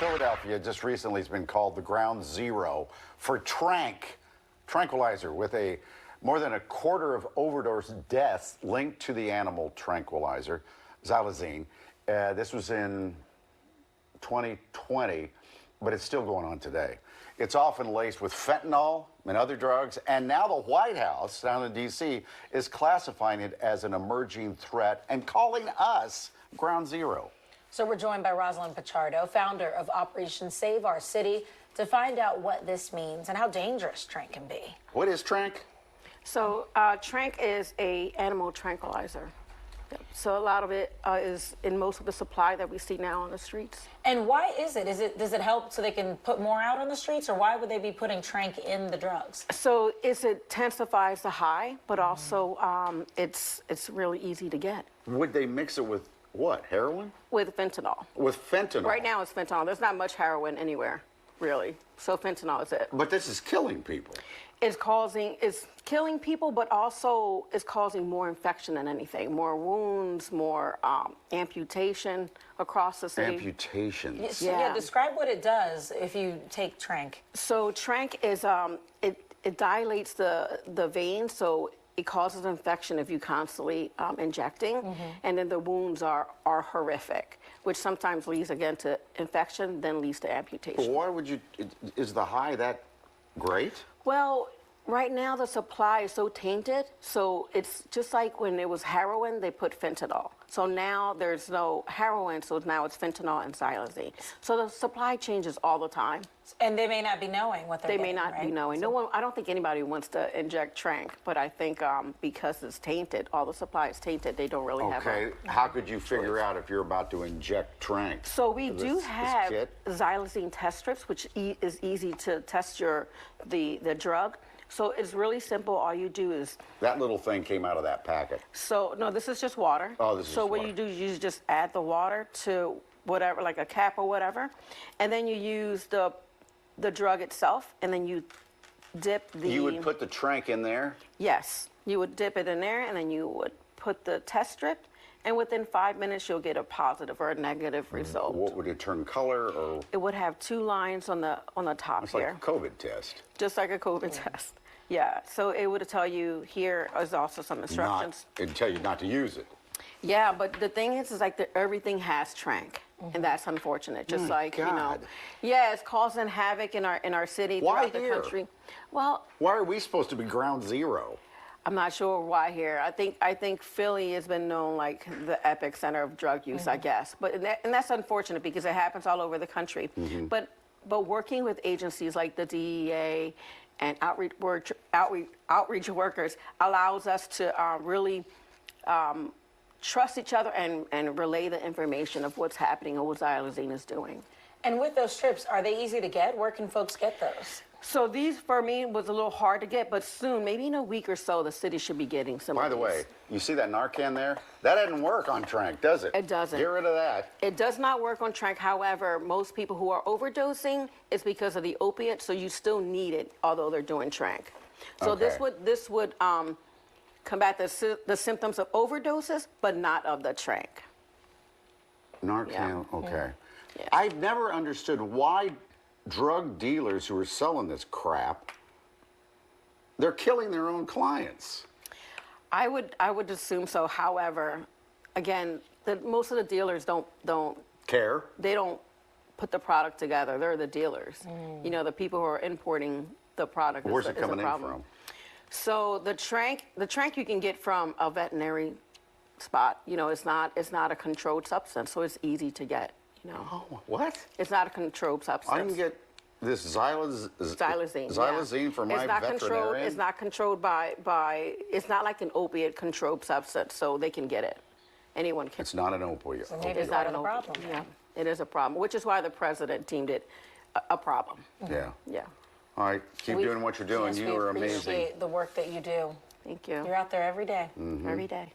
Philadelphia just recently has been called the ground zero for Tranq, tranquilizer, with more than a quarter of overdose deaths linked to the animal tranquilizer, xylazine. This was in 2020, but it's still going on today. It's often laced with fentanyl and other drugs, and now the White House down in D.C. is classifying it as an emerging threat and calling us ground zero. So we're joined by Rosalind Pichardo, founder of Operation Save Our City, to find out what this means and how dangerous Tranq can be. What is Tranq? So Tranq is an animal tranquilizer. So a lot of it is in most of the supply that we see now on the streets. And why is it? Does it help so they can put more out on the streets, or why would they be putting Tranq in the drugs? So it intensifies the high, but also it's really easy to get. Would they mix it with what, heroin? With fentanyl. With fentanyl? Right now it's fentanyl. There's not much heroin anywhere, really. So fentanyl is it. But this is killing people. It's killing people, but also it's causing more infection than anything. More wounds, more amputation across the city. Amputation. Yeah, describe what it does if you take Tranq. So Tranq is, it dilates the veins, so it causes infection if you constantly injecting, and then the wounds are horrific, which sometimes leads again to infection, then leads to amputation. But why would you, is the high that great? Well, right now the supply is so tainted, so it's just like when it was heroin, they put fentanyl. So now there's no heroin, so now it's fentanyl and xylazine. So the supply changes all the time. And they may not be knowing what they're They getting, may not be knowing. No one, I don't think anybody wants to inject Tranq, but I think because it's tainted, all the supply is tainted, they don't really have Okay, how could you figure out if you're about to inject Tranq? So we do have xylazine test strips, which is easy to test the drug. So it's really simple. All you do is... That little thing came out of that packet. So, no, this is just water. Oh, this is So water. what you do is you just add the water to whatever, like a cap or whatever, and then you use the drug itself, and then you dip the... You would put the Tranq in there? Yes. You would dip it in there, and then you would put the test strip, and within 5 minutes, you'll get a positive or a negative result. What would it turn color, or...? It would have 2 lines on the top it's here. Like a COVID test. Just like a COVID test. Yeah, so it would tell you here is also some instructions. It'd tell you not to use it. Yeah, but the thing is like everything has Tranq, and that's unfortunate. Just like, you know, yeah, it's causing havoc in our city, throughout the country. Well, why are we supposed to be ground zero? I'm not sure why here. I think Philly has been known like the epicenter of drug use, I guess. But and that's unfortunate because it happens all over the country. But working with agencies like the DEA and outreach workers allows us to really trust each other and relay the information of what's happening and what xylazine is doing. And with those strips, are they easy to get? Where can folks get those? So these, for me, was a little hard to get, but soon, maybe in a week or so, the city should be getting some By of the these. way, you see that Narcan there? That doesn't work on Tranq, does it? It doesn't. Get rid of that. It does not work on Tranq. However, most people who are overdosing, it's because of the opiate, so you still need it, although they're doing Tranq. So Okay. this would combat the symptoms of overdoses, but not of the Tranq. Narcan, okay. Yeah. I've never understood why drug dealers who are selling this crap, they're killing their own clients. I would assume so. However, again, most of the dealers don't Care? They don't put the product together. They're the dealers. You know, the people who are importing the product. Where's is it coming a in problem. from? So the Tranq you can get from a veterinary spot. You know, it's not a controlled substance, so it's easy to get. You know. Oh, what? It's not a controlled substance. I can get this xylazine from my veterinarian? It's not controlled by, it's not like an opiate controlled substance, so they can get it. Anyone can. It's not an opioid. So maybe it's not a problem. Yeah, it is a problem, which is why the president deemed it a problem. Yeah. Yeah. All right, keep doing what you're doing. Yes, you are we amazing. appreciate the work that you do. Thank you. You're out there every day. Every day.